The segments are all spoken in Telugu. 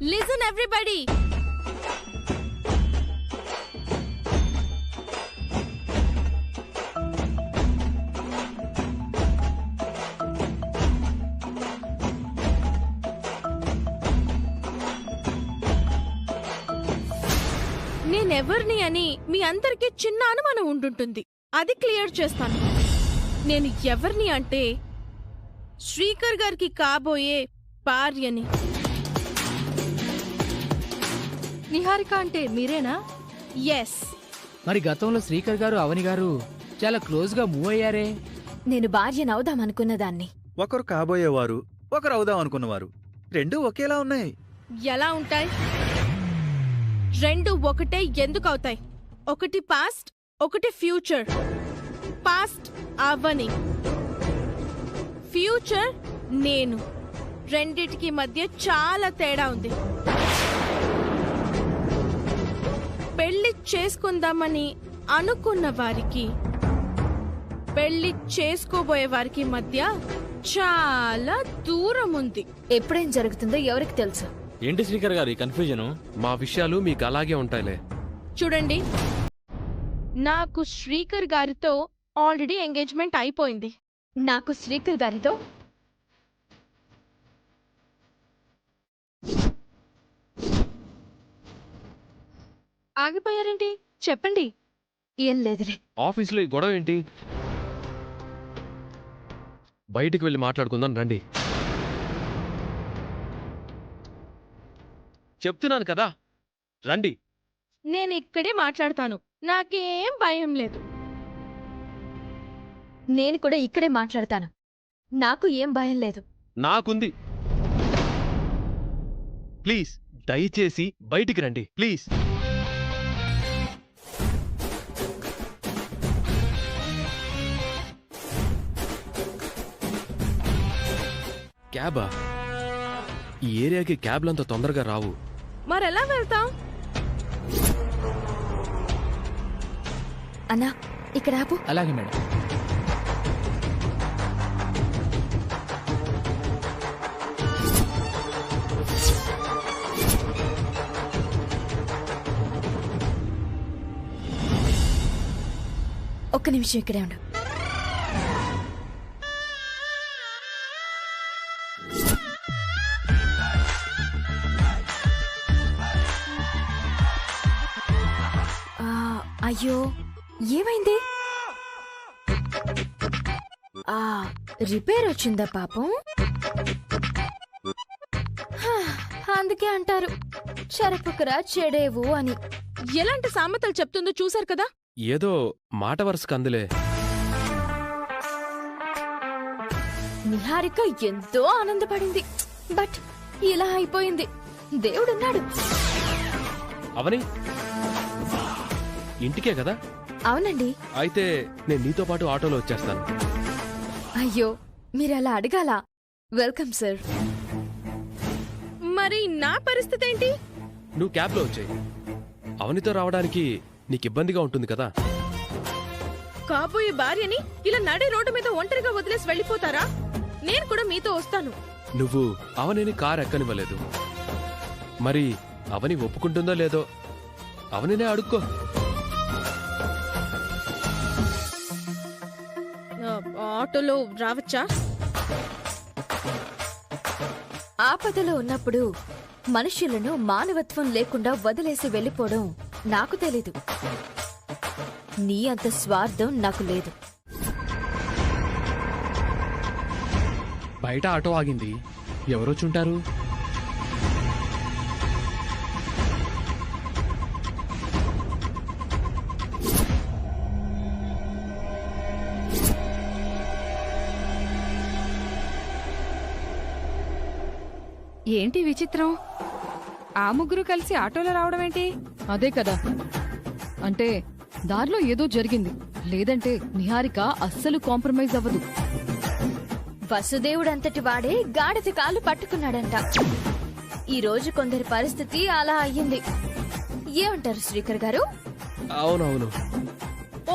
Listen everybody. నేనెవర్ని అని మీ అందరికీ చిన్న అనుమానం ఉంటుంటుంది. అది క్లియర్ చేస్తాను. నేను ఎవర్ని అంటే శ్రీకర్ గారికి కాబోయే భార్యని. నిహారిక అంటే మీరేనా? ఎస్. మరి గతంలో శ్రీకర్ గారు అవని గారు చాలా క్లోజ్ గా మూవ్ అయ్యారే. నేను భార్యనవుదామనుకున్నదాన్ని. ఒకరు కాబోయేవారు, ఒకరు అవుదాం అనుకున్నవారు. రెండూ ఒకేలా ఉన్నాయి. ఎలా ఉంటాయి? రెండు ఒకటే ఎందుకు అవుతాయి? ఒకటి పాస్ట్, ఒకటి ఫ్యూచర్. పాస్ట్ అవని, ఫ్యూచర్ నేను. రెండిటికి మధ్య చాలా తేడా ఉంది. పెళ్లి చేసుకుందామని అనుకున్న వారికి, పెళ్లి చేసుకోబోయే వారికి మధ్య చాలా దూరం ఉంది. ఎప్పుడేం జరుగుతుందో ఎవరికి తెలుసు? ఏంటి శ్రీకర్ గారు ఈ కన్ఫ్యూజను? మా విషయాలు మీకు అలాగే ఉంటాయిలే. చూడండి, నాకు శ్రీకర్ గారితో ఆల్రెడీ ఎంగేజ్మెంట్ అయిపోయింది. నాకు శ్రీకర్ గారితో ఆగిపోయారేంటి? చెప్పండి. ఏం లేదులే. ఆఫీసులో ఈ గొడవ ఏంటి? బయటికి వెళ్ళి మాట్లాడుకుందాం రండి. చెప్తున్నాను కదా, రండి. నేను ఇక్కడే మాట్లాడతాను. నాకేం భయం లేదు. నేను కూడా ఇక్కడే మాట్లాడతాను. నాకు ఏం భయం లేదు. నాకుంది. ప్లీజ్ దయచేసి బయటికి రండి ప్లీజ్. క్యాబా? ఈ ఏరియాకి క్యాబ్లంత తొందరగా రావు. మరెలా వెళ్తాం? అన్నా, ఇక్కడ ఆపు. అలాగే మేడం. ఒక్క నిమిషం ఇక్కడే ఉండు. అయ్యో, ఏమైంది? రిపేర్ వచ్చిందా పాపం? అందుకే అంటారు చెరపుకురా చెడేవు అని. ఎలాంటి సామెతలు చెప్తుందో చూశారు కదా. ఏదో మాట వరుసకు అందులే. నిహారిక ఎంతో ఆనందపడింది. బట్ ఇలా అయిపోయింది. దేవుడున్నాడు. అవని, ఇంటికే కదా? అవునండి. అయితే నేను నీతో పాటు ఆటోలో వచ్చేస్తాను. అయ్యో, మీరలా అడగాల. Welcome sir. మరి నా పరిస్థితి ఏంటి? నువ్వు క్యాబ్లో వచ్చాయి. అవనితో రావడానికి నీకు ఇబ్బందిగా ఉంటుంది కదా. కాబోయే భార్యని ఇలా నడి రోడ్డు మీద ఒంటరిగా వదిలేసి వెళ్ళిపోతారా? నేను కూడా మీతో వస్తాను. నువ్వు అవనిని కారు ఎక్కనివ్వలేదు. మరి అవని ఒప్పుకుంటుందో లేదో అవనినే అడుక్కో. ఆటోలో రావచ్చా? ఆపదలో ఉన్నప్పుడు మనుషులను మానవత్వం లేకుండా వదిలేసి వెళ్ళిపోవడం నాకు తెలీదు. నీ అంత స్వార్థం నాకు లేదు. బయట ఆటో ఆగింది. ఎవరొచ్చుంటారు? ఏంటి విచిత్రం? ఆ ముగ్గురు కలిసి ఆటోలో రావడం ఏంటి? అదే కదా, అంటే దారిలో ఏదో జరిగింది. లేదంటే నిహారిక అస్సలు కాంప్రమైజ్ అవ్వదు. వసుదేవుడంతటి వాడే గాడిద కాలు పట్టుకున్నాడంట. ఈ రోజు కొందరి పరిస్థితి అలా అయ్యింది. ఏమంటారు శ్రీకర్ గారు? అవునవును.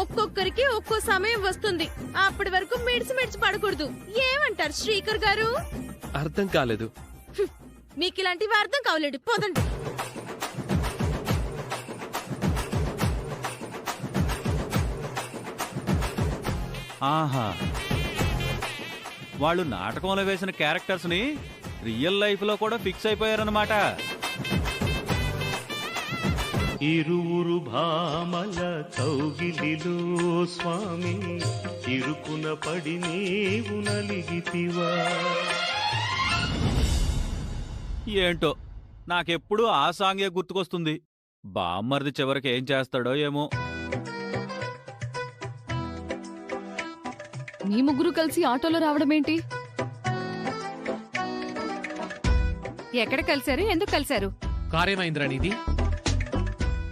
ఒక్కొక్కరికి ఒక్కో సమయం వస్తుంది. అప్పటి వరకు మెడిసి పడకూడదు. ఏమంటారు శ్రీకర్ గారు? అర్థం కాలేదు. మీకు ఇలాంటివి అర్థం కావాలండి, పోదండి. ఆహా, వాళ్ళు నాటకంలో వేసిన క్యారెక్టర్స్ ని రియల్ లైఫ్ లో కూడా ఫిక్స్ అయిపోయారన్నమాట. ఇరువురు భామల కౌగిలిలో స్వామి ఇరుకున పడి నీవు నలిగితివా. ఏంటో నాకెప్పుడు ఆ సాంగే గుర్తుకొస్తుంది. బామ్మర్ది చివరికి ఏం చేస్తాడో ఏమో. మీ ముగ్గురు కలిసి ఆటోలో రావడం ఏంటి? ఎక్కడ కలిశారు, ఎందుకు కలిశారు? కార్యమైందిరా నీది?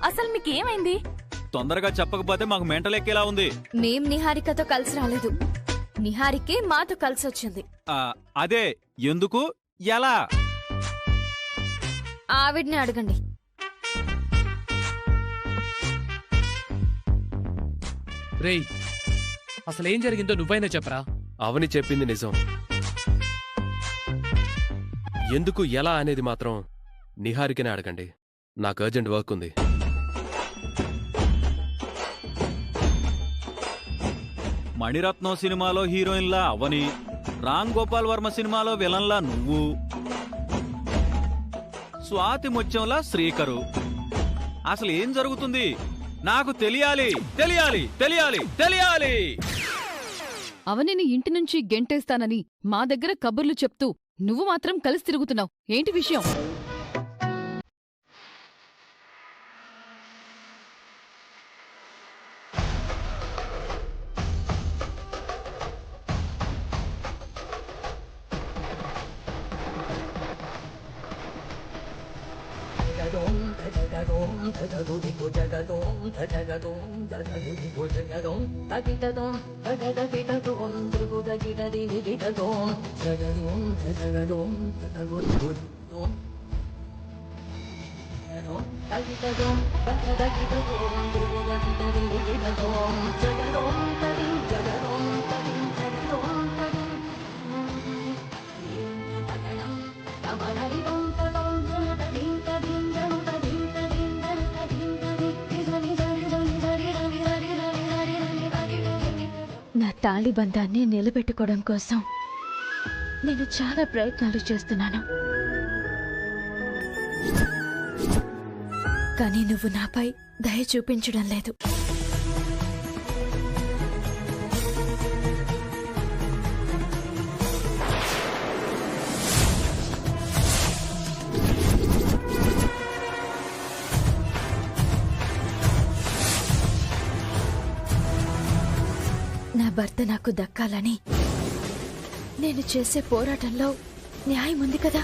అసలు మీకేమైంది? తొందరగా చెప్పకపోతే మాకు మెంటల్ ఎక్కేలా ఉంది. మేం నిహారికతో కలిసి రాలేదు, నిహారికే మాతో కలిసి వచ్చింది. అదే ఎందుకు, ఎలా? ఆవిడ్ని అడగండి. రేయ్, అసలేం జరిగిందో నువ్వైనా చెప్పరా. అవని చెప్పింది నిజం. ఎందుకు ఎలా అనేది మాత్రం నిహారికనే అడగండి. నాకు అర్జెంట్ వర్క్ ఉంది. మణిరత్నం సినిమాలో హీరోయిన్లా అవని, రామ్ గోపాల్ వర్మ సినిమాలో విలన్లా నువ్వు, స్వాతి ముత్యంలా శ్రీకరు. అసలు ఏం జరుగుతుంది? నాకు తెలియాలి, తెలియాలి, తెలియాలి, తెలియాలి. అవనిని ఇంటి నుంచి గెంటేస్తానని మా దగ్గర కబుర్లు చెప్తూ నువ్వు మాత్రం కలిసి తిరుగుతున్నావు. ఏంటి విషయం? నా తాళి బంధాన్ని నిలబెట్టుకోవడం కోసం నేను చాలా ప్రయత్నాలు చేస్తున్నాను, కానీ నువ్వు నాపై దయ చూపించడం లేదు. నా భర్త నాకు దక్కాలని నేను చేసే పోరాటంలో న్యాయం ఉంది కదా.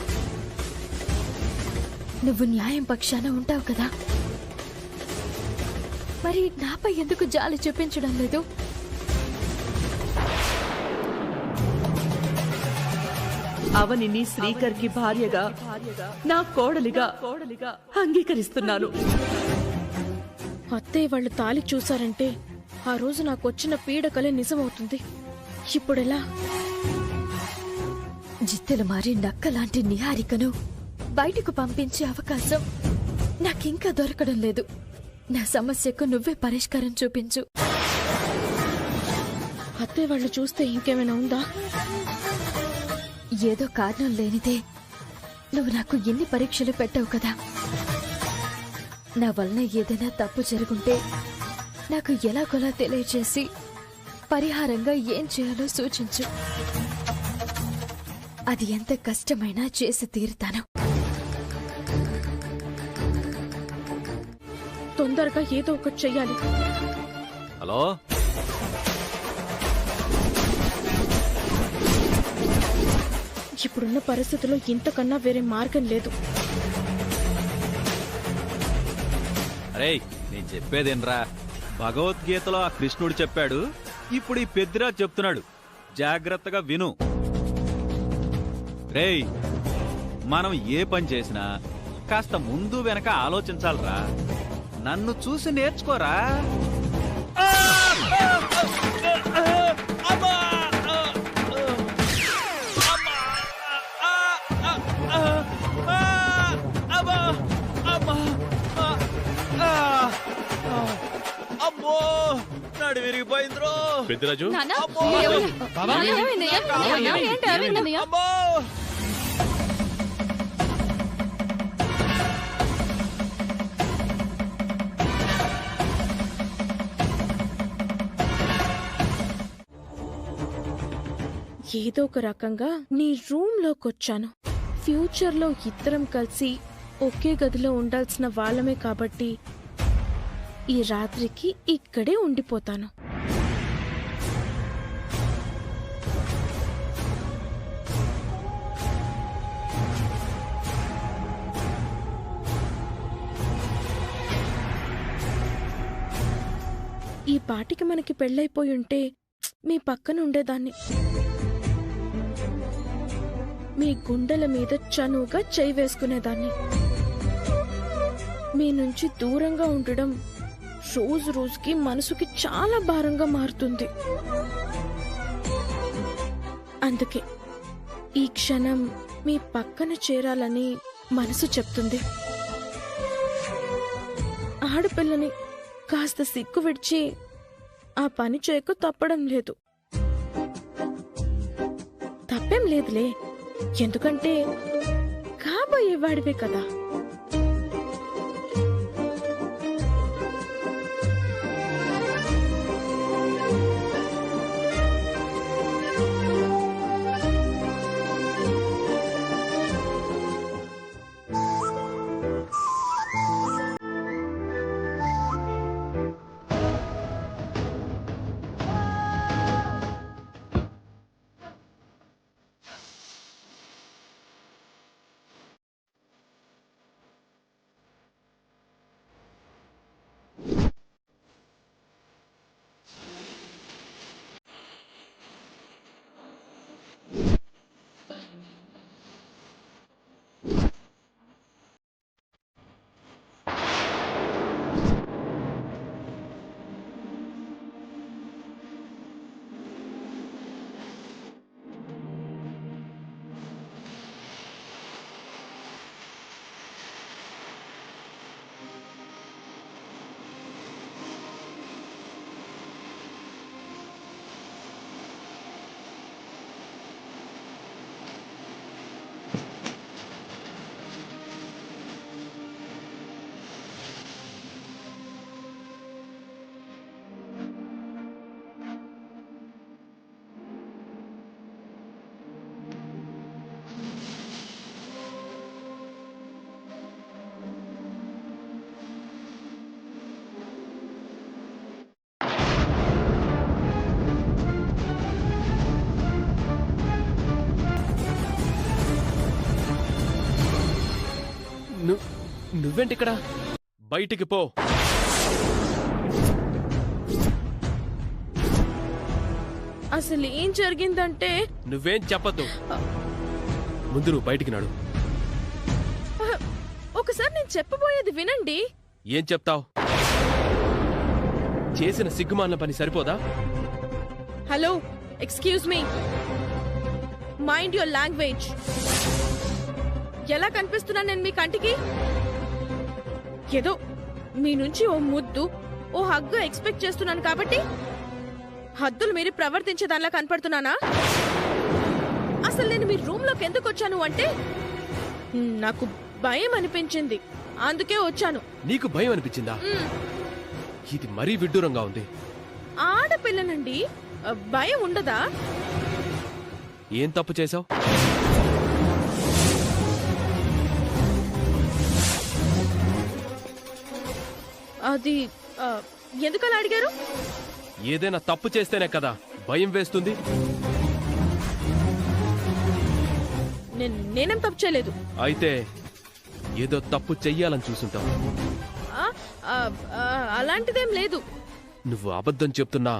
నువ్వు న్యాయం పక్షాన ఉంటావు కదా, మరి నాపై ఎందుకు జాలి చూపించడం లేదు? అవనిని శ్రీకర్ కి భార్యగా, నా కోడలిగా అంగీకరిస్తున్నాను. అత్తయ్య వాళ్ళు తాళి చూసారంటే ఆ రోజు నాకొచ్చిన పీడకలే నిజమవుతుంది. ఇప్పుడెలా? జిత్తెలు మారి నక్కలాంటి నిహారికను బయటకు పంపించే అవకాశం నాకింకా దొరకడం లేదు. నా సమస్యకు నువ్వే పరిష్కారం చూపించు. అత్తయ్య వాళ్ళు చూస్తే ఇంకేమైనా ఉందా? ఏదో కారణం లేనిదే నువ్వు నాకు ఎన్ని పరీక్షలు పెట్టావు కదా. నా వలన ఏదైనా తప్పు జరుగుంటే నాకు ఎలాగోలా తెలియచేసి పరిహారంగా ఏం చేయాలో సూచించు. అది ఎంత కష్టమైనా చేసి తీరుతాను. తొందరగా ఏదో ఒకటి చెయ్యాలి. హలో, ఇప్పుడున్న పరిస్థితుల్లో ఇంతకన్నా వేరే మార్గం లేదు. అరే నేను చెప్పేదేనరా, భగవద్గీతలో ఆ కృష్ణుడు చెప్పాడు, ఇప్పుడు ఈ పెద్దిరాజు చెప్తున్నాడు. జాగ్రత్తగా విను. రేయ్, మనం ఏ పని చేసినా కాస్త ముందు వెనక ఆలోచించాలరా. నన్ను చూసి నేర్చుకోరా. పెద్దిరాజు నాన్న, బాబా ఏమైందయ్యా? ఏమైందయ్యా? ఏదో ఒక రకంగా నీ రూమ్ లోకొచ్చాను. ఫ్యూచర్లో ఇద్దరం కలిసి ఒకే గదిలో ఉండాల్సిన వాళ్ళమే కాబట్టి ఈ రాత్రికి ఇక్కడే ఉండిపోతాను. ఈ పాటికి మనకి పెళ్ళైపోయి ఉంటే మీ పక్కన ఉండేదాన్ని. మీ గుండెల మీద చనువుగా చేయి వేసుకునేదాన్ని. మీ నుంచి దూరంగా ఉండడం రోజు రోజుకి మనసుకి చాలా భారంగా మారుతుంది. అందుకే ఈ క్షణం మీ పక్కన చేరాలని మనసు చెప్తుంది. ఆడపిల్లని కాస్త సిగ్గు విడిచి ఆ పని చేయకు తప్పడం లేదు. తప్పేం లేదులే, ఎందుకంటే కాబోయేవాడివే కదా. నువ్వేంటిక్కడ? బయటికి పో. అసలు ఏం జరిగిందంటే నువ్వేం చెప్పద్దు. ముందు నువ్వు బయటికి నాడు. ఒకసారి నేను చెప్పబోయేది వినండి. ఏం చెప్తావ్? చేసిన సిగ్గుమాలిన పని సరిపోదా? Hello, excuse me, mind your language. ఎలా కనిపిస్తున్నా నేను మీ కంటికి? ఏదో మీ నుంచి ఓ ముద్దు, ఓ హగ్గు ఎక్స్పెక్ట్ చేస్తున్నాను కాబట్టి హద్దులు మీరి ప్రవర్తించేదానిలా కనపడుతున్నానా? అసలు నేను మీ రూమ్ లోకి ఎందుకు వచ్చాను అంటే నాకు భయం అనిపించింది, అందుకే వచ్చాను. నీకు భయం అనిపించిందా? ఇది మరీ విడ్డూరంగా ఉంది. ఆడపిల్లనండి, భయం ఉండదా? ఏం తప్పు చేశావు? అది ఎందుకలా అడిగారు? ఏదైనా తప్పు చేస్తేనే కదా భయం వేస్తుంది. నేనేం తప్పు చేయలేదు. అయితే ఏదో తప్పు చెయ్యాలని చూసుంటావు. అలాంటిదేం లేదు. నువ్వు అబద్ధం చెప్తున్నా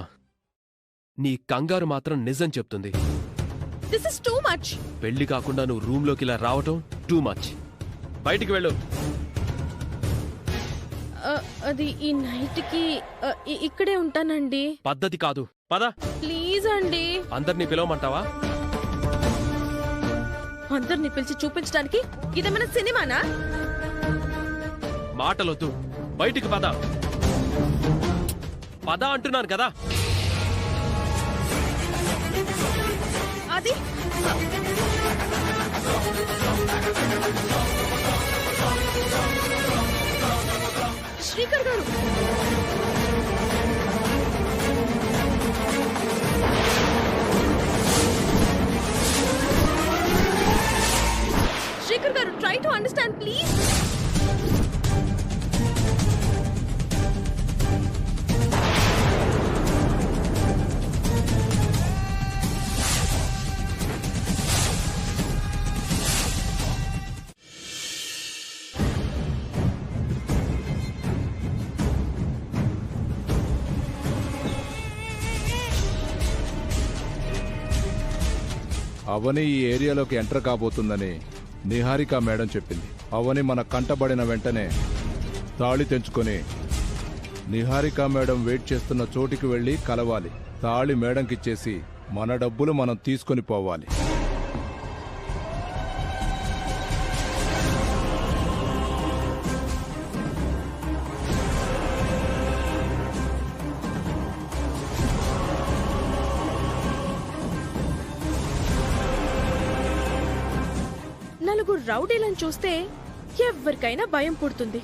నీ కంగారు మాత్రం నిజం చెప్తుంది. This is too much. పెళ్లి కాకుండా నువ్వు రూమ్లోకి ఇలా రావటం టూ మచ్. బయటికి వెళ్ళు. అది ఈ నైట్ కి ఇక్కడే ఉంటానండి. పద్ధతి కాదు. పద. ప్లీజ్ అండి. అందరినీ పిలవమంటావా? అందరినీ పిలిచి చూపించడానికి ఇదేమైనా సినిమానా? మాటలొద్దు, బయటికి పద. పద అంటున్నాను కదా. శ్రీకర్ గారు శ్రీకర్ గారు ట్రై టు అండర్స్టాండ్ ప్లీజ్. అవని ఈ ఏరియాలోకి ఎంటర్ కాబోతుందని నిహారిక మేడం చెప్పింది. అవని మన కంటబడిన వెంటనే తాళి తెంచుకొని నిహారిక మేడం వెయిట్ చేస్తున్న చోటికి వెళ్ళి కలవాలి. తాళి మేడంకిచ్చేసి మన డబ్బులు మనం తీసుకొని పోవాలి. నలుగురు రౌడీలను చూస్తే ఎవరికైనా భయం పుడుతుంది.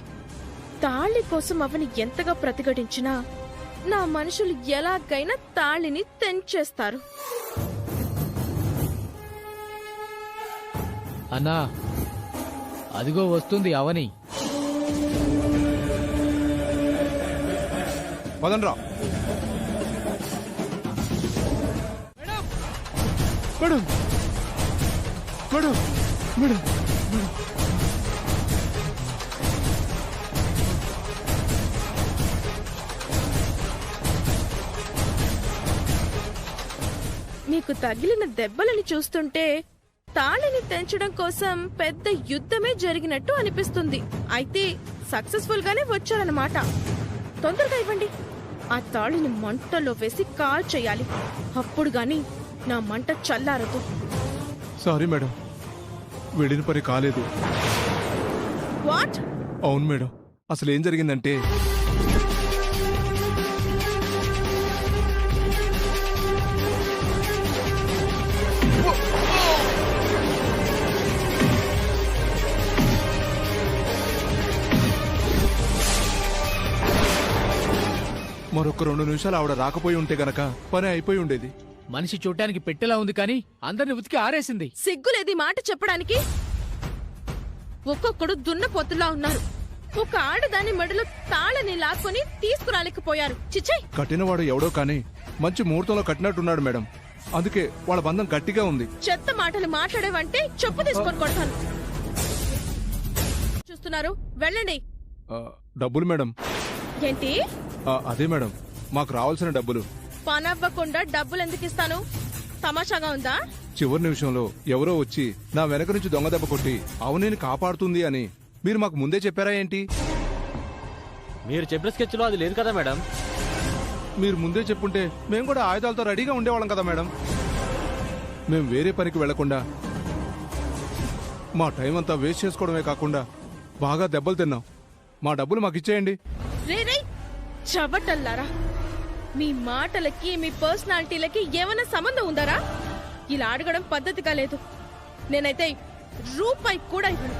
తాళి కోసం అవని ఎంతగా ప్రతిఘటించినా నా మనుషులు ఎలాగైనా తాళిని తెంచేస్తారు. అన్నా అదిగో వస్తుంది అవని. పదండ్రా. మేడం మేడం మేడం మీకు తగిలిన దెబ్బలని చూస్తుంటే తాళిని తెంచడం కోసం పెద్ద యుద్ధమే జరిగినట్టు అనిపిస్తుంది. అయితే సక్సెస్ఫుల్ గానే వచ్చారన్నమాట. తొందరగా ఇవ్వండి. ఆ తాళిని మంటలో వేసి కాల్ చేయాలి. అప్పుడు గాని నా మంట చల్లారదు. సారీ మేడం, వెళ్ళిన పని కాలేదు. వాట్? అవును మేడం, అసలు ఏం జరిగిందంటే మరొక 2 నిమిషాలు ఆవిడ రాకపోయి ఉంటే గనక పని అయిపోయి ఉండేది. మనిషి చూడటానికి పెట్టెలా ఉంది కానీ అందరిని ఉతికి ఆరేసింది. సిగ్గులేది మాట చెప్పడానికి. ఒక్కొక్కడు దున్నపోతులా ఉన్నారు. ఒక ఆడదాని మెడలో తాళని లాక్కొని తీసుకురాలేకపోయారు. చిచ్చయ్. కట్టినవాడు ఎవడో కానీ మంచి ముహూర్తంలో కట్టినట్టున్నాడు మేడం. అందుకే వాళ్ళ బంధం గట్టిగా ఉంది. చెత్త మాటలు మాట్లాడేవంటే చెప్పు తీసుకొని కొడతాను. చూస్తున్నారు, వెళ్ళండి. డబ్బులు మేడం. ఏంటి? అదే మేడం, మాకు రావాల్సిన డబ్బులు. పనవ్వకుండా డబ్బులు ఎందుకు ఇస్తాను? తమాషాగా ఉందా? చివరి నిమిషంలో ఎవరో వచ్చి నా వెనక నుంచి దొంగ దెబ్బ కొట్టి అవనేని కాపాడుతుంది అని మీరు మాకు ముందే చెప్పారా ఏంటి? మీరు చెప్పిన స్కెచ్ లో అది లేదు కదా మేడం. మీరు ముందే చెప్పుంటే మేము కూడా ఆయుధాలతో రెడీగా ఉండేవాళ్ళం కదా మేడం. మేము వేరే పనికి వెళ్లకుండా మా టైం అంతా వేస్ట్ చేసుకోవడమే కాకుండా బాగా దెబ్బలు తిన్నాం. మా డబ్బులు మాకు ఇచ్చేయండి. రే రే చవటల్లారా, మీ మాటలకి మీ పర్సనాలిటీలకి ఏమైనా సంబంధం ఉందారా? ఇలా అడగడం పద్ధతిగా లేదు. నేనైతే రూపాయి కూడా ఇవ్వను.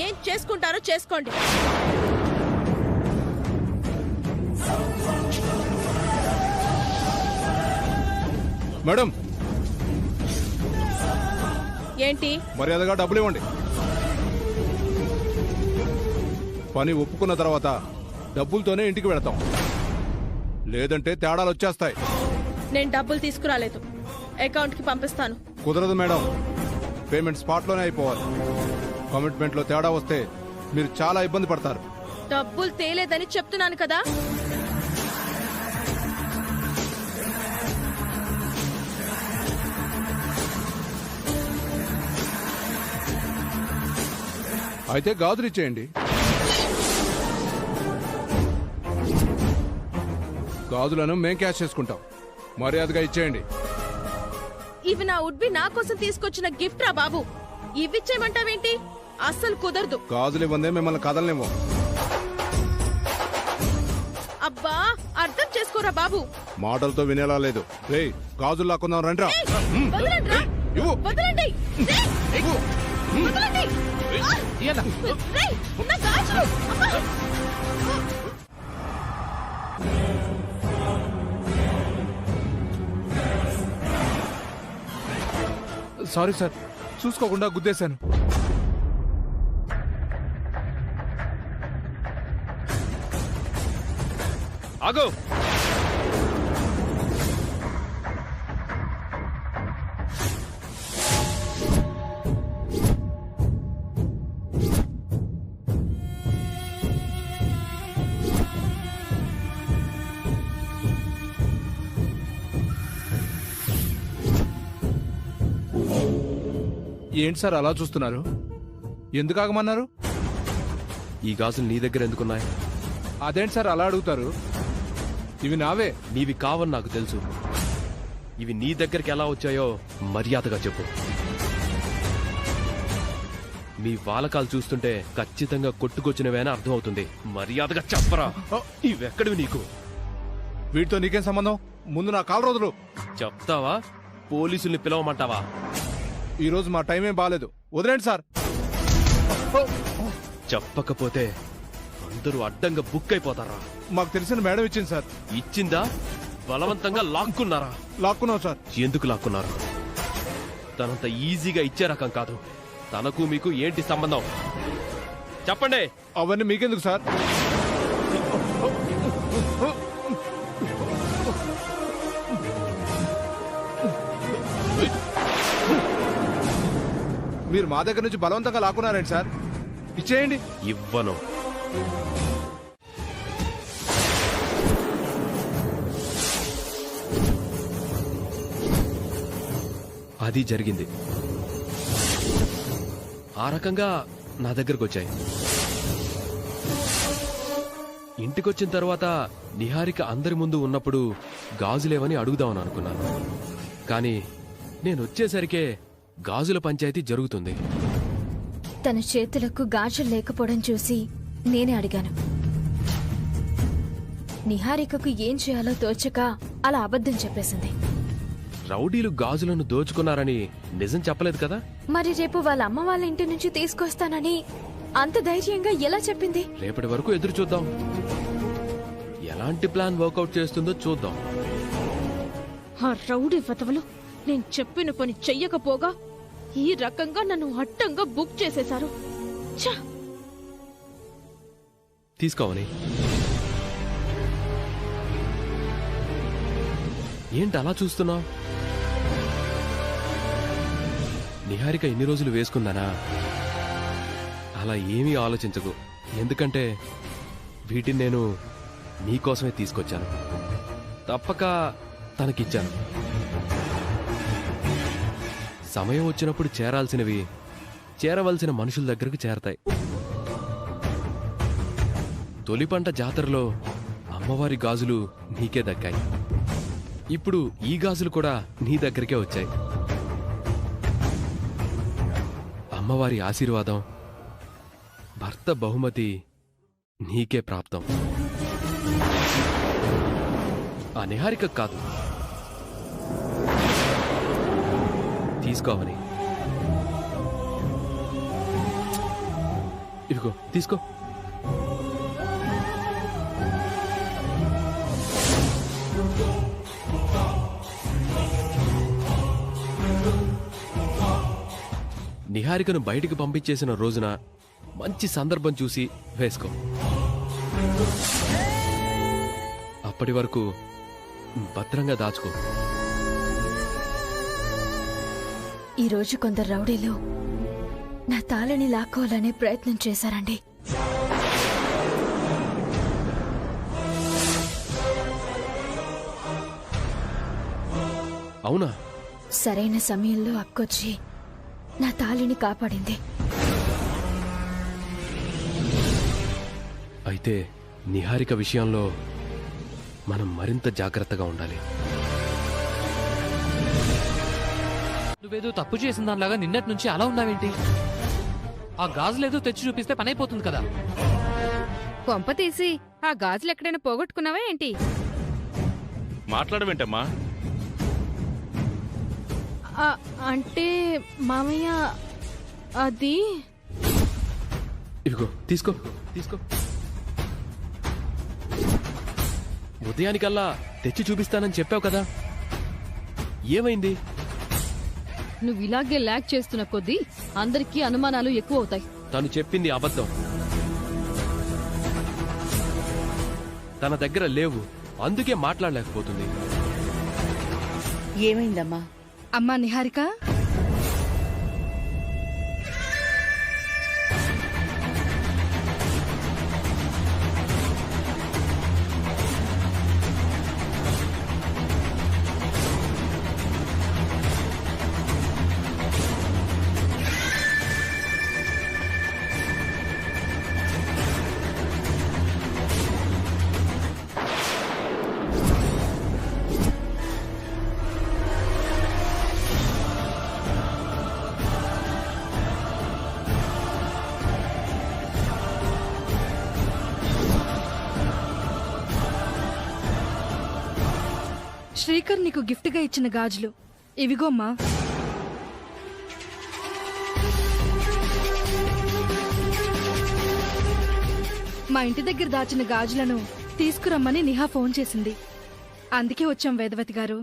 ఏం చేసుకుంటారో చేసుకోండి. మేడం, ఏంటి? మర్యాదగా డబ్బులు ఇవ్వండి. పని ఒప్పుకున్న తర్వాత డబ్బులతోనే ఇంటికి వెళతాం, లేదంటే తేడాలు వచ్చేస్తాయి. నేను డబ్బులు తీసుకురాలేదు. అకౌంట్ కి పంపిస్తాను. కుదరదు మేడం, పేమెంట్ స్పాట్ లోనే అయిపోవాలి. కమిట్మెంట్ లో తేడా వస్తే మీరు చాలా ఇబ్బంది పడతారు. డబ్బులు తేలేదని చెప్తున్నాను కదా. అయితే గాజులు ఇచ్చేయండి. గాజులను మేం క్యాష్ చేసుకుంటాం. మర్యాదగా ఇచ్చేయండి. ఇవి నా ఉడ్బి నా కోసం తీసుకొచ్చిన గిఫ్ట్ రా బాబు. ఇవిచ్చేయమంటావేంటి? అస్సలు కుదరదు. గాజులు ఇవ్వందే మిమ్మల్ని కదలనివ్వం. అబ్బా, అర్థం చేసుకోరా బాబు. మాటలతో వినేలా లేదు. రేయ్, గాజులు లాక్కుందాం రండ్రా. వదలండ్రా. ఇవ్వు. వదలండి. ఇవ్వు. వదలండి. రేయ్, నా గాజులు. అమ్మా. సారీ సార్, చూసుకోకుండా గుద్దేశాను. ఆగో! ఏంటి సార్ అలా చూస్తున్నారు? ఎందుకు ఆగమన్నారు? ఈ గాజులు నీ దగ్గర ఎందుకున్నాయి? అదేంటి సార్ అలా అడుగుతారు? ఇవి నావే. నీవి కావని నాకు తెలుసు. ఇవి నీ దగ్గరికి ఎలా వచ్చాయో మర్యాదగా చెప్పు. మీ వాలకాలు చూస్తుంటే ఖచ్చితంగా కొట్టుకొచ్చినవేనా అర్థమవుతుంది. మర్యాదగా చెప్పరా. ఇవెక్కడివి నీకు? వీటితో నీకేం సంబంధం? ముందు నా కాలు రోజులు చెప్తావా? పోలీసుల్ని పిలవమంటావా? ఈరోజు మా టైం ఏం బాగాలేదు, వదిలేండి సార్. చెప్పకపోతే అందరూ అడ్డంగా బుక్ అయిపోతారా? మాకు తెలిసిన మేడం ఇచ్చింది సార్. ఇచ్చిందా? బలవంతంగా లాక్కున్నారా? లాక్కున్నాం సార్. ఎందుకు లాక్కున్నారు? తనంత ఈజీగా ఇచ్చే రకం కాదు. తనకు మీకు ఏంటి సంబంధం? చెప్పండి. అవన్నీ మీకెందుకు సార్? మీరు మా దగ్గర నుంచి బలవంతంగా లాక్కున్నారండి సార్. ఇచ్చేయండి. ఇవ్వను. అది జరిగింది. ఆ రకంగా నా దగ్గరకు వచ్చాయి. ఇంటికొచ్చిన తర్వాత నిహారిక అందరి ముందు ఉన్నప్పుడు గాజులేవని అడుగుదామని అనుకున్నాను. కానీ నేను వచ్చేసరికే గాజుల పంచాయతీ జరుగుతుంది. తన చేతులకు గాజులు లేకపోవడం చూసి నేనే అడిగాను. నిహారికకు ఏం చేయాలో తోచక అలా అబద్ధం చెప్పేసింది. రౌడీలు గాజులను దోచుకున్నారని నిజం చెప్పలేదు కదా? మరి రేపు వాళ్ళ అమ్మ వాళ్ళ ఇంటి నుంచి తీసుకొస్తానని అంత ధైర్యంగా ఎలా చెప్పింది? రేపటి వరకు ఎదురు చూద్దాం. ఎలాంటి ప్లాన్ వర్కౌట్ చేస్తుందో చూద్దాం. ఆ రౌడీ వతవలు నేను చెప్పిన పని చెయ్యకపోగా ఈ రకంగా నన్ను అడ్డంగా బుక్ చేసేశారు. ఛ! తీసుకోవని. ఏంటి అలా చూస్తున్నావు? నిహారిక ఇన్ని రోజులు వేసుకుందానా? అలా ఏమీ ఆలోచించకు. ఎందుకంటే వీటిని నేను నీకోసమే తీసుకొచ్చాను. తప్పక తనకిచ్చాను. సమయం వచ్చినప్పుడు చేరాల్సినవి చేరవలసిన మనుషుల దగ్గరకు చేరతాయి. తొలి పంట జాతరలో అమ్మవారి గాజులు నీకే దక్కాయి. ఇప్పుడు ఈ గాజులు కూడా నీ దగ్గరికే వచ్చాయి. అమ్మవారి ఆశీర్వాదం, భర్త బహుమతి నీకే ప్రాప్తం. ఆ నిహారిక కాదు. తీసుకోవని. ఇదిగో తీసుకో. నిహారికను బయటికి పంపించేసిన రోజున మంచి సందర్భం చూసి వేసుకో. అప్పటి వరకు భద్రంగా దాచుకో. ఈరోజు కొందరు రౌడీలు నా తాళిని లాక్కోవాలనే ప్రయత్నం చేశారండి. అవునా? సరైన సమయంలో అక్కొచ్చి నా తాళిని కాపాడింది. అయితే నిహారిక విషయంలో మనం మరింత జాగ్రత్తగా ఉండాలి. నువ్వేదో తప్పు చేసిన దానిలాగా నిన్నటి నుంచి అలా ఉన్నావేంటి? ఆ గాజులేదో తెచ్చి చూపిస్తే పనైపోతుంది కదా. కొంప తీసి ఆ గాజులు ఎక్కడైనా పోగొట్టుకున్నావా ఏంటి? మాట్లాడమేంటమ్మా? అంటే మామయ్య అది ఇదిగో తీసుకో తీసుకో. ఉదయానికల్లా తెచ్చి చూపిస్తానని చెప్పావు కదా, ఏమైంది? నువ్వు ఇలాగే ల్యాక్ చేస్తున్న కొద్దీ అందరికీ అనుమానాలు ఎక్కువ అవుతాయి. తను చెప్పింది అబద్ధం. తన దగ్గర లేవు, అందుకే మాట్లాడలేకపోతుంది. ఏమైందమ్మా? అమ్మా నిహారిక, శ్రీకర్ నీకు గిఫ్ట్గా ఇచ్చిన గాజులు ఇవిగోమ్మా. మా ఇంటి దగ్గర దాచిన గాజులను తీసుకురమ్మని నిహా ఫోన్ చేసింది. అందుకే వచ్చాం వేదవతి గారు.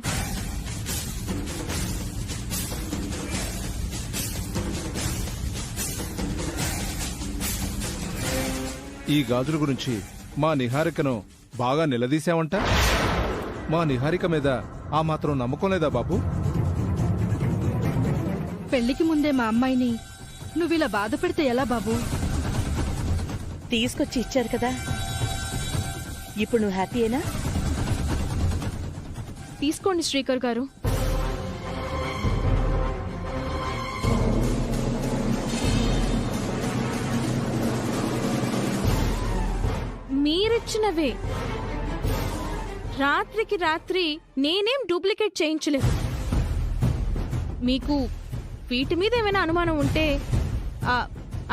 ఈ గాజుల గురించి మా నిహారికను బాగా నిలదీశావంట. మా నిహారిక మీద ఆ మాత్రం నమ్మకం లేదా బాబు? పెళ్లికి ముందే మా అమ్మాయిని నువ్విలా బాధ పెడితే ఎలా బాబు? తీసుకొచ్చి ఇచ్చారు కదా, ఇప్పుడు నువ్వు హ్యాపీయేనా? తీసుకోండి శ్రీకర్ గారు. మీరిచ్చినవే. రాత్రికి రాత్రి నేనేం డూప్లికేట్ చేయించలేదు. మీకు వీటి మీద ఏమైనా అనుమానం ఉంటే,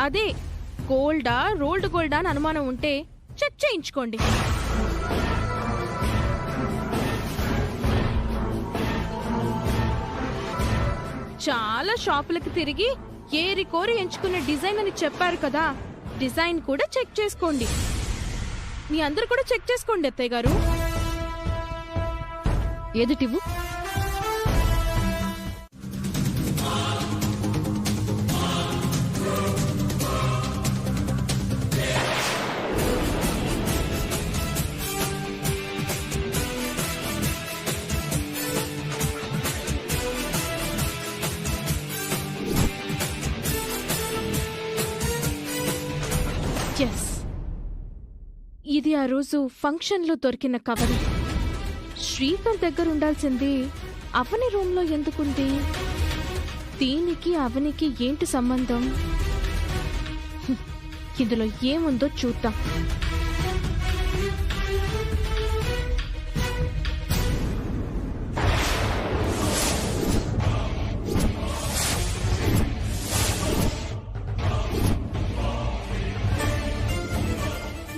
అదే గోల్డా రోల్డ్ గోల్డా అని అనుమానం ఉంటే చెక్ చేయించుకోండి. చాలా షాపులకు తిరిగి ఏరి కోరి ఎంచుకున్న డిజైన్ అని చెప్పారు కదా, డిజైన్ కూడా చెక్ చేసుకోండి. మీ అందరు కూడా చెక్ చేసుకోండి అత్తయ్య గారు. ఏదిటివ్వు? ఎస్, ఇది ఆ రోజు ఫంక్షన్లో దొరికిన కవర్. శ్రీకర్ దగ్గర ఉండాల్సింది అవని రూమ్లో ఎందుకుంది? దీనికి అవనికి ఏంటి సంబంధం? ఇందులో ఏముందో చూద్దాం.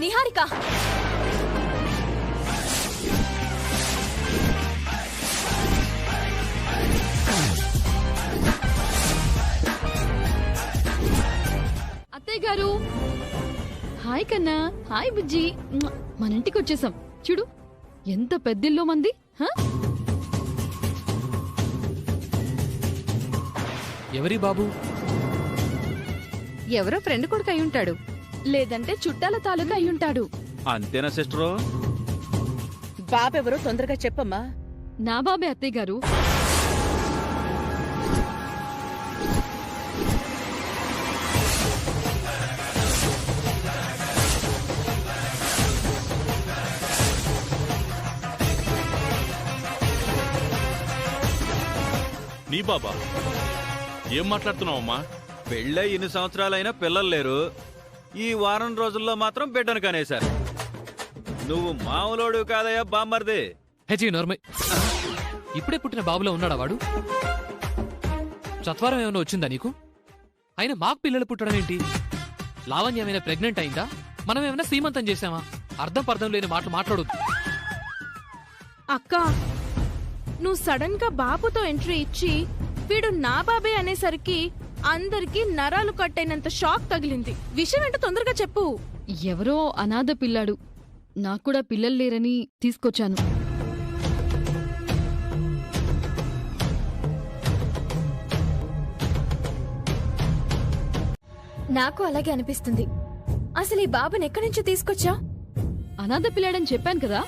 నిహారిక, అత్తయ్య గారు. హాయ్ కన్నా, హాయ్ బుజ్జి. మన ఇంటికి వచ్చేసాం. చూడు ఎంత పెద్దిల్లో మంది. ఎవరి బాబు? ఎవరో ఫ్రెండ్ కొడుకు అయి ఉంటాడు, లేదంటే చుట్టాల తాలూకా అయి ఉంటాడు. అంతేనా సిస్టరు? బాబెవరో తొందరగా చెప్పమ్మా. నా బాబే అత్తయ్య గారు. నీ బాబా? ఏం మాట్లాడుతున్నావమ్మా? పెళ్ళై ఇన్ని సంవత్సరాలైనా పిల్లలు లేరు. ఈ వారం రోజుల్లో మాత్రం బిడ్డను కనేశారు. నువ్వు మామూలోడు కాదయ్యా బామ్మర్ది. హెచి నోర్మై. ఇప్పుడే పుట్టిన బాబులో ఉన్నాడా వాడు? చత్వారం ఏమైనా వచ్చిందా నీకు? అయినా మాకు పిల్లలు పుట్టడం ఏంటి? లావణ్య ఏమైనా ప్రెగ్నెంట్ అయిందా? మనం ఏమైనా సీమంతం చేశామా? అర్థం పర్థం లేని మాటలు మాట్లాడొద్దు. అక్క, నువ్వు సడన్ గా బాబుతో ఎంట్రీ ఇచ్చి వీడు నా బాబే అనేసరికి అందరికీ నరాలు కట్టైనంత షాక్ తగిలింది. విషయం ఏంటో తొందరగా చెప్పు. ఎవరో అనాథ పిల్లాడు. నాకు కూడా పిల్లలు లేరని తీసుకొచ్చాను. నాకు అలాగే అనిపిస్తుంది. అసలు ఈ బాబుని ఎక్కడి నుంచి తీసుకొచ్చావు? అనాథ పిల్లాడని చెప్పాను కదా.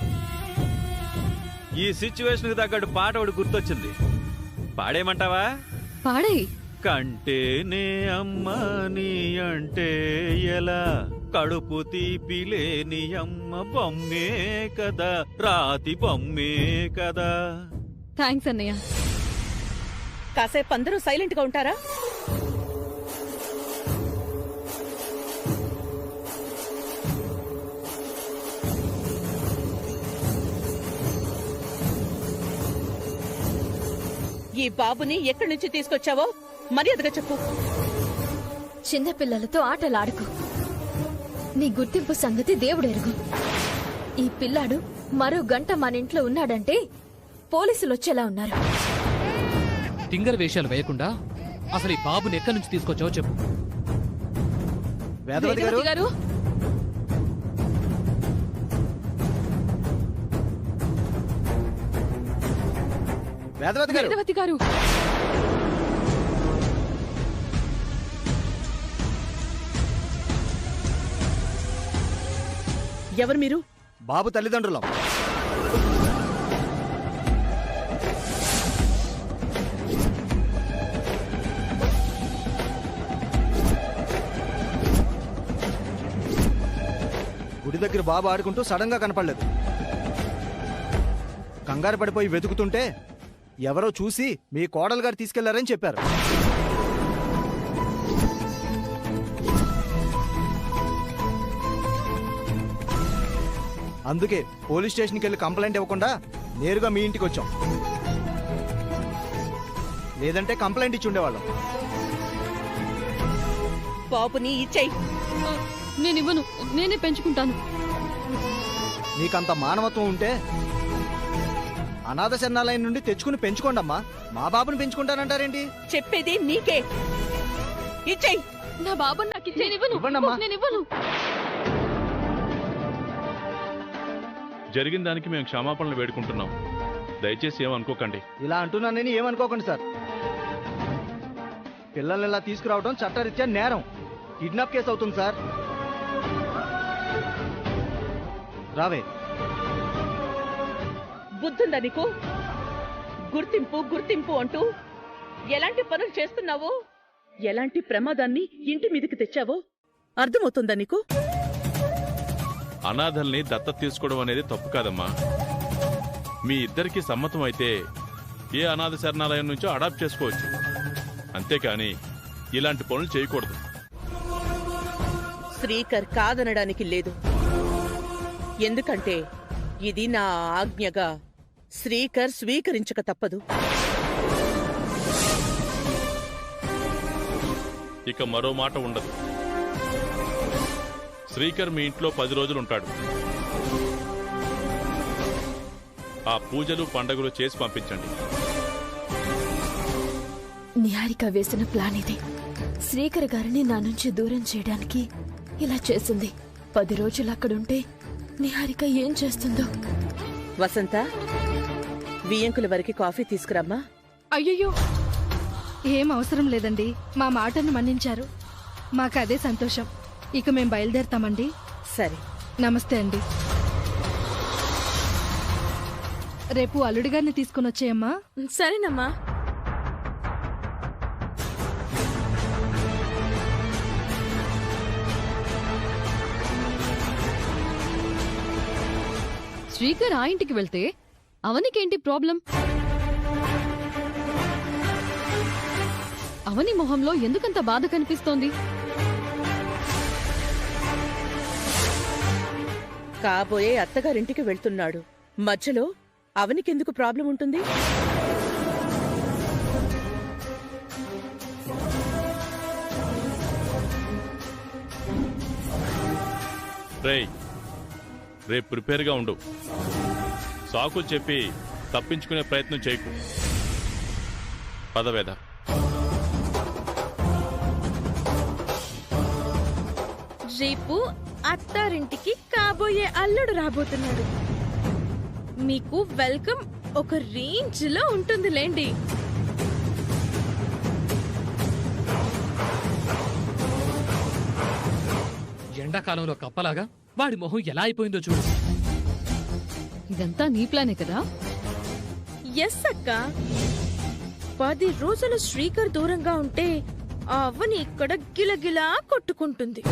ఈ సిచ్యువేషన్ కి తగ్గట్టు పాట ఒకటి గుర్తొచ్చింది. పాడేమంటావా? పాడే. కంటేనే అమ్మ నీ అంటే ఎలా, కడుపు తీపిలేని అమ్మ బొమ్మే కదా, రాతి బొమ్మే కదా. థ్యాంక్స్ అన్నయ్య. కాసేపు అందరూ సైలెంట్ గా ఉంటారా? ఈ బాబుని ఎక్కడి నుంచి తీసుకొచ్చావో మర్యాదగా చెప్పు. చిన్నపిల్లలతో ఆటలాడుకో. నీ గుర్తింపు సంగతి దేవుడెరుగు. ఈ పిల్లాడు మరో గంట మన ఇంట్లో ఉన్నాడంటే పోలీసులు వచ్చేలా ఉన్నారు. తింగర వేషాలు వేయకుండా అసలు ఈ బాబుని ఎక్కడి నుంచి తీసుకొచ్చావో చెప్పు. వేదవతి గారు, వేదవతి గారు, ఎవరు మీరు? బాబు తల్లిదండ్రులం. గుడి దగ్గర బాబు ఆడుకుంటూ సడన్ గా కనపడలేదు. కంగారు పడిపోయి వెతుకుతుంటే ఎవరో చూసి మీ కోడలు గారు తీసుకెళ్లారని చెప్పారు. అందుకే పోలీస్ స్టేషన్కి వెళ్ళి కంప్లైంట్ ఇవ్వకుండా నేరుగా మీ ఇంటికి వచ్చాం. లేదంటే కంప్లైంట్ ఇచ్చి ఉండేవాళ్ళం. బాబుని ఇచ్చేయి. నేనివ్వను, నేనే పెంచుకుంటాను. నీకంత మానవత్వం ఉంటే అనాథ శరణాలయం నుండి తెచ్చుకుని పెంచుకోండమ్మా. మా బాబుని పెంచుకుంటానంటారేంటి? చెప్పేది నీకే. ఇచ్చేయి. నా బాబుని నాకు ఇచ్చేనివ్వను. ఇవ్వండమ్మా. నేనివ్వను. జరిగిన దానికి మేము క్షమాపణలు వేడుకుంటున్నాం. దయచేసి ఏమనుకోకండి. ఇలా అంటున్నానని ఏమనుకోకండి సార్. పిల్లల్ని ఇలా తీసుకురావడం చట్టరీత్యా నేరం. కిడ్నాప్ కేసు అవుతుంది సార్. రావే. బుద్ధుందా నీకు? గుర్తింపు గుర్తింపు అంటూ ఎలాంటి పనులు చేస్తున్నావో, ఎలాంటి ప్రమాదాన్ని ఇంటి మీదకి తెచ్చావో అర్థమవుతుందా నీకు? అనాథల్ని దత్తత తీసుకోవడం అనేది తప్పు కాదమ్మా. మీ ఇద్దరికి సమ్మతం అయితే ఏ అనాథ శరణాలయం నుంచో అడాప్ట్ చేసుకోవచ్చు. అంతేకాని ఇలాంటి పనులు చేయకూడదు. శ్రీకర్ కాదనడానికి లేదు. ఎందుకంటే ఇది నా ఆజ్ఞగా శ్రీకర్ స్వీకరించక తప్పదు. ఇక మరో మాట ఉండదు. శ్రీకర్ మీ ఇంట్లో 10 రోజులుంటాడు. ఆ పూజలు పండగలు చేసి పంపించండి. నిహారిక వేసిన ప్లాన్ ఇది. శ్రీకర్ గారిని నా నుంచి దూరం చేయడానికి ఇలా చేసింది. 10 రోజులు అక్కడుంటే నిహారిక ఏం చేస్తుందో. వసంత, బియ్యంకుల వరకు కాఫీ తీసుకురమ్మా. అయ్యయ్యో, ఏం అవసరం లేదండి. మా మాటను మన్నించారు. మాకు అదే సంతోషం. ఇక మేం బయలుదేరతామండి. సరే. నమస్తే అండి. రేపు అల్లుడి గారిని తీసుకుని వచ్చేయమ్మా. సరేనమ్మా. శ్రీకర్ ఆ ఇంటికి వెళ్తే అవనికేంటి ప్రాబ్లం? అవని మొహంలో ఎందుకంత బాధ కనిపిస్తోంది? కాబోయే అత్తగారింటికి వెళ్తున్నాడు. మధ్యలో అవనికెందుకు ప్రాబ్లం ఉంటుంది? రేపు ప్రిపేర్గా ఉండు. సాకులు చెప్పి తప్పించుకునే ప్రయత్నం చేయకు. పదవేద. రేపు అత్తారింటికి కాబోయే అల్లుడు రాబోతున్నాడు. మీకు వెల్కమ్ ఒక రేంజ్ లో ఉంటుందిలేండి. ఎండాకాలంలో కప్పలాగా వాడి మొహం ఎలా అయిపోయిందో చూడు. ఇదంతా నీ ప్లానే కదా? ఎస్ అక్క. 10 రోజులు శ్రీకర్ దూరంగా ఉంటే ఆ అవ్వని ఇక్కడ గిలగిలా కొట్టుకుంటుంది.